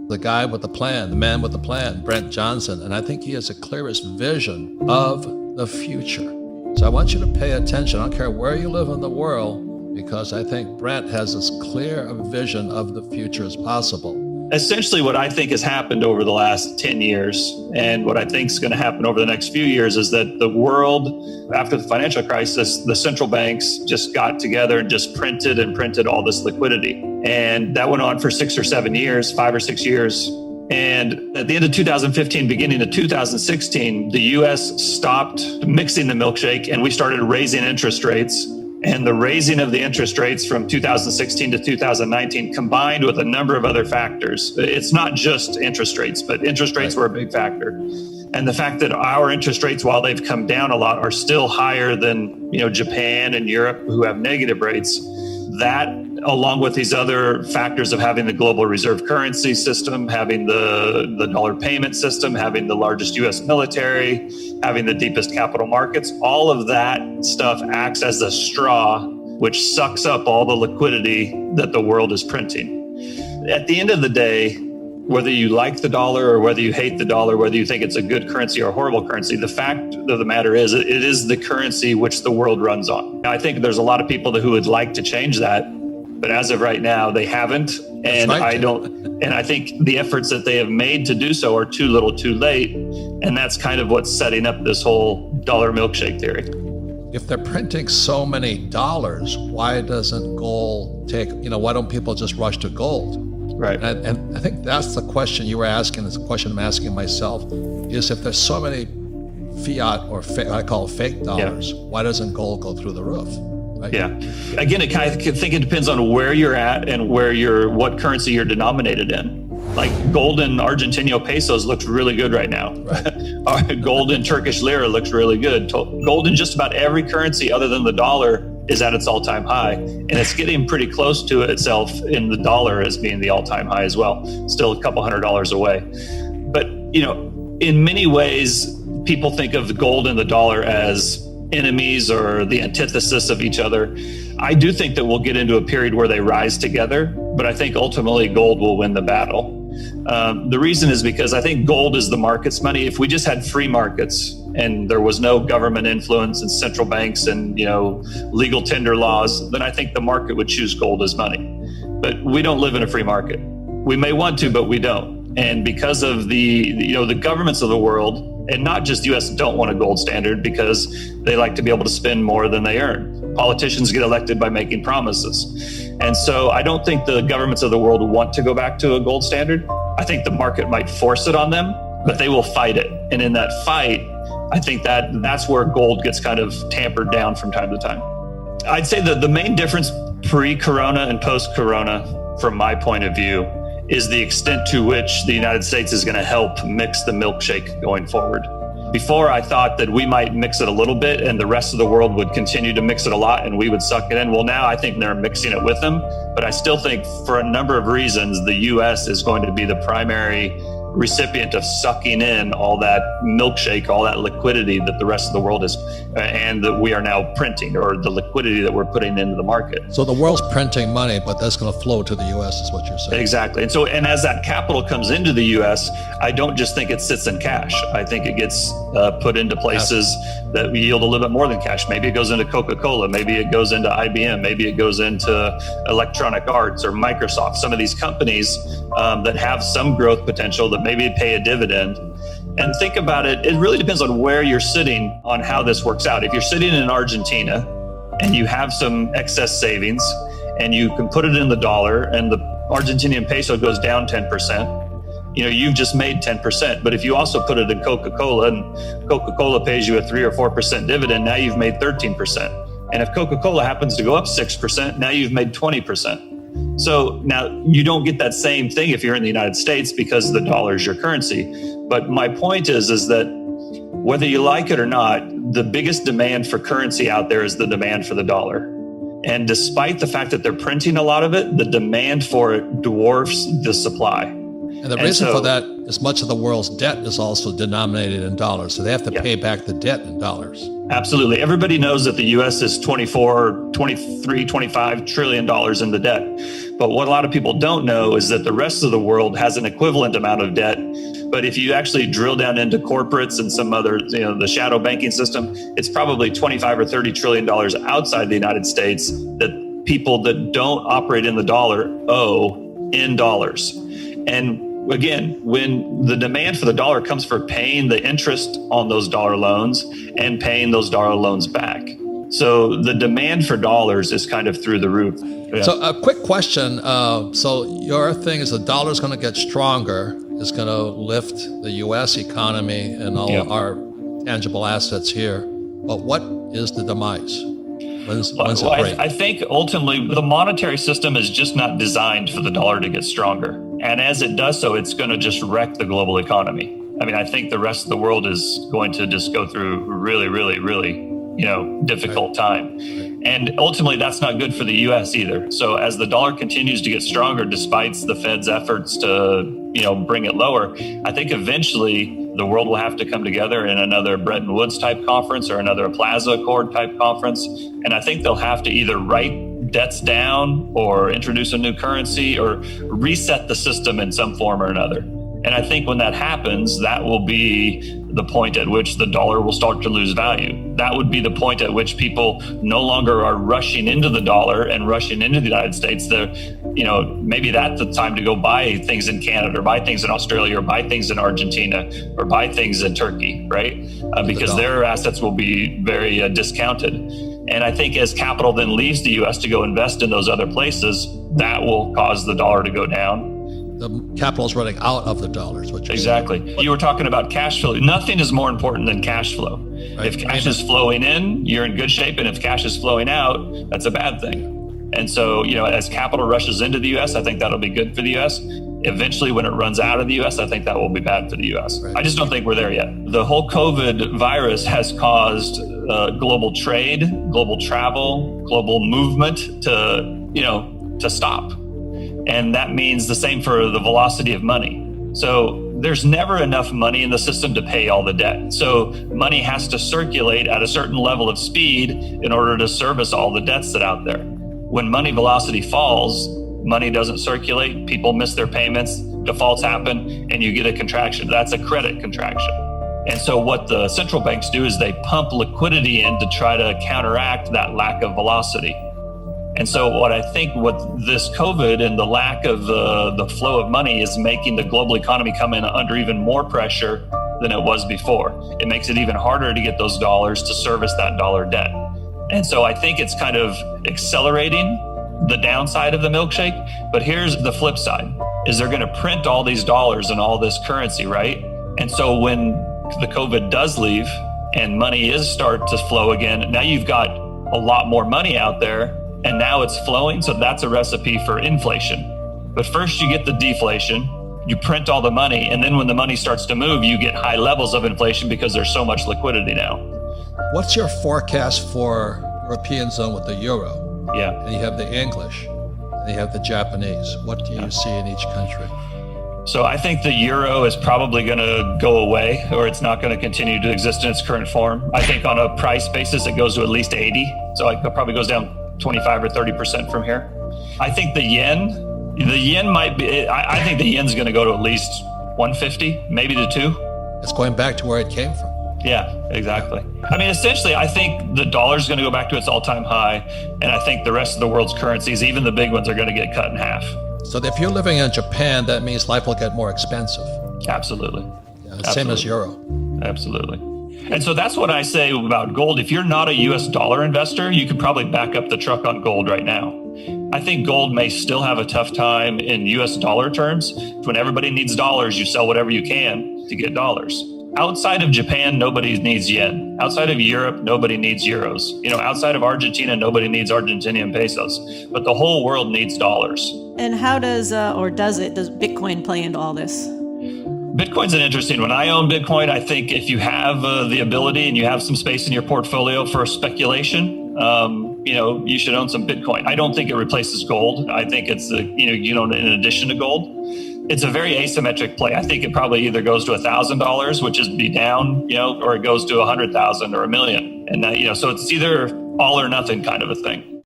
the guy with the plan, the man with the plan, Brent Johnson, and I think he has the clearest vision of the future. So I want you to pay attention. I don't care where you live in the world, because I think Brent has as clear a vision of the future as possible. Essentially, what I think has happened over the last 10 years and what I think is going to happen over the next few years is that the world, after the financial crisis, the central banks just got together and just printed all this liquidity. And that went on for 6 or 7 years, 5 or 6 years. And at the end of 2015, beginning of 2016, the US stopped mixing the milkshake and we started raising interest rates. And the raising of the interest rates from 2016 to 2019 combined with a number of other factors. It's not just interest rates, but interest rates were a big factor. And the fact that our interest rates, while they've come down a lot, are still higher than, Japan and Europe, who have negative rates. That, along with these other factors of having the global reserve currency system, having the dollar payment system, having the largest US military, having the deepest capital markets, all of that stuff acts as a straw which sucks up all the liquidity that the world is printing. At the end of the day, whether you like the dollar or whether you hate the dollar, whether you think it's a good currency or a horrible currency, the fact of the matter is it is the currency which the world runs on. Now, I think there's a lot of people who would like to change that, but as of right now, they haven't. And I think the efforts that they have made to do so are too little too late. And that's kind of what's setting up this whole dollar milkshake theory. If they're printing so many dollars, why doesn't gold why don't people just rush to gold? Right. And I think that's the question you were asking. It's a question I'm asking myself, is if there's so many fiat or I call it fake dollars, why doesn't gold go through the roof? Right? Yeah. Again, I think it depends on where you're at and what currency you're denominated in. Like gold in Argentino pesos looks really good right now. Right. Gold in Turkish lira looks really good. Gold in just about every currency other than the dollar is at its all-time high. And it's getting pretty close to itself in the dollar as being the all-time high as well. Still a couple $100 away. But, in many ways, people think of the gold and the dollar as enemies or the antithesis of each other. I do think that we'll get into a period where they rise together, but I think ultimately gold will win the battle. The reason is because I think gold is the market's money. If we just had free markets and there was no government influence and central banks and, legal tender laws, then I think the market would choose gold as money. But we don't live in a free market. We may want to, but we don't. And because of the governments of the world, and not just US, don't want a gold standard because they like to be able to spend more than they earn. Politicians get elected by making promises. And so I don't think the governments of the world want to go back to a gold standard. I think the market might force it on them, but they will fight it. And in that fight, I think that's where gold gets kind of tampered down from time to time. I'd say that the main difference pre-corona and post-corona, from my point of view, is the extent to which the United States is going to help mix the milkshake going forward. Before, I thought that we might mix it a little bit and the rest of the world would continue to mix it a lot and we would suck it in. Well, now I think they're mixing it with them, but I still think for a number of reasons, the US is going to be the primary recipient of sucking in all that milkshake, all that liquidity that the rest of the world is, and that we are now printing, or the liquidity that we're putting into the market. So the world's printing money, but that's going to flow to the U.S. is what you're saying. Exactly. And as that capital comes into the U.S., I don't just think it sits in cash. I think it gets put into places that yield a little bit more than cash. Maybe it goes into Coca-Cola. Maybe it goes into IBM. Maybe it goes into Electronic Arts or Microsoft. Some of these companies that have some growth potential that maybe pay a dividend. And think about it, it really depends on where you're sitting on how this works out. If you're sitting in Argentina and you have some excess savings and you can put it in the dollar and the Argentinian peso goes down 10%, you've just made 10%. But if you also put it in Coca-Cola and Coca-Cola pays you a 3 or 4% dividend, now you've made 13%. And if Coca-Cola happens to go up 6%, now you've made 20%. So now you don't get that same thing if you're in the United States because the dollar is your currency. But my point is that whether you like it or not, the biggest demand for currency out there is the demand for the dollar. And despite the fact that they're printing a lot of it, the demand for it dwarfs the supply. And the reason for that is much of the world's debt is also denominated in dollars. So they have to pay back the debt in dollars. Absolutely. Everybody knows that the U.S. is 24, 23, 25 trillion dollars in the debt. But what a lot of people don't know is that the rest of the world has an equivalent amount of debt. But if you actually drill down into corporates and some other, the shadow banking system, it's probably 25 or 30 trillion dollars outside the United States that people that don't operate in the dollar owe in dollars. And again, when the demand for the dollar comes for paying the interest on those dollar loans and paying those dollar loans back. So the demand for dollars is kind of through the roof. Yeah. So a quick question. So your thing is the dollar's going to get stronger. It's going to lift the U.S. economy and all our tangible assets here. But what is the demise? When's it break? I think ultimately the monetary system is just not designed for the dollar to get stronger. And as it does so, it's going to just wreck the global economy. I mean, I think the rest of the world is going to just go through really, difficult time. And ultimately, that's not good for the U.S. either. So as the dollar continues to get stronger, despite the Fed's efforts to, bring it lower, I think eventually the world will have to come together in another Bretton Woods type conference or another Plaza Accord type conference. And I think they'll have to either write debts down or introduce a new currency or reset the system in some form or another. And I think when that happens, that will be the point at which the dollar will start to lose value. That would be the point at which people no longer are rushing into the dollar and rushing into the United States. Maybe that's the time to go buy things in Canada or buy things in Australia or buy things in Argentina or buy things in Turkey, right? Because their assets will be very discounted. And I think as capital then leaves the U.S. to go invest in those other places, that will cause the dollar to go down. The capital is running out of the dollars, which exactly. You were talking about cash flow. Nothing is more important than cash flow. Right. If cash is flowing in, you're in good shape. And if cash is flowing out, that's a bad thing. And so, as capital rushes into the U.S., I think that'll be good for the U.S. Eventually, when it runs out of the U.S., I think that will be bad for the U.S. Right. I just don't think we're there yet. The whole COVID virus has caused global trade, global travel, global movement to stop. And that means the same for the velocity of money. So there's never enough money in the system to pay all the debt. So money has to circulate at a certain level of speed in order to service all the debts that are out there. When money velocity falls, money doesn't circulate, people miss their payments, defaults happen, and you get a contraction. That's a credit contraction. And so what the central banks do is they pump liquidity in to try to counteract that lack of velocity. And so what I think what this COVID and the lack of the flow of money is making the global economy come in under even more pressure than it was before. It makes it even harder to get those dollars to service that dollar debt. And so I think it's kind of accelerating the downside of the milkshake. But here's the flip side, is they're going to print all these dollars and all this currency, right? And so when the COVID does leave and money is start to flow again, now you've got a lot more money out there. And now it's flowing, so that's a recipe for inflation. But first you get the deflation, you print all the money, and then when the money starts to move, you get high levels of inflation because there's so much liquidity now. What's your forecast for European zone with the euro? Yeah. And you have the English, and you have the Japanese. What do you see in each country? So I think the euro is probably going to go away, or it's not going to continue to exist in its current form. I think on a price basis, it goes to at least 80. So it probably goes down 25 or 30% from here. I think the yen might be, I think the yen's going to go to at least 150, maybe to 2. It's going back to where it came from. Yeah, exactly. I mean, essentially, I think the dollar's going to go back to its all-time high, and I think the rest of the world's currencies, even the big ones, are going to get cut in half. So if you're living in Japan, that means life will get more expensive. Absolutely. Yeah, the same as euro. Absolutely. And so that's what I say about gold. If you're not a US dollar investor, you could probably back up the truck on gold right now. I think gold may still have a tough time in US dollar terms. When everybody needs dollars, you sell whatever you can to get dollars. Outside of Japan, nobody needs yen. Outside of Europe, nobody needs euros. Outside of Argentina, nobody needs Argentinian pesos. But the whole world needs dollars. And how does Bitcoin play into all this? Bitcoin's an interesting one. I own Bitcoin. I think if you have the ability and you have some space in your portfolio for speculation, you should own some Bitcoin. I don't think it replaces gold. I think it's in addition to gold. it's a very asymmetric play. I think it probably either goes to $1,000, which is be down, or it goes to 100,000 or $1 million. And so it's either all or nothing kind of a thing.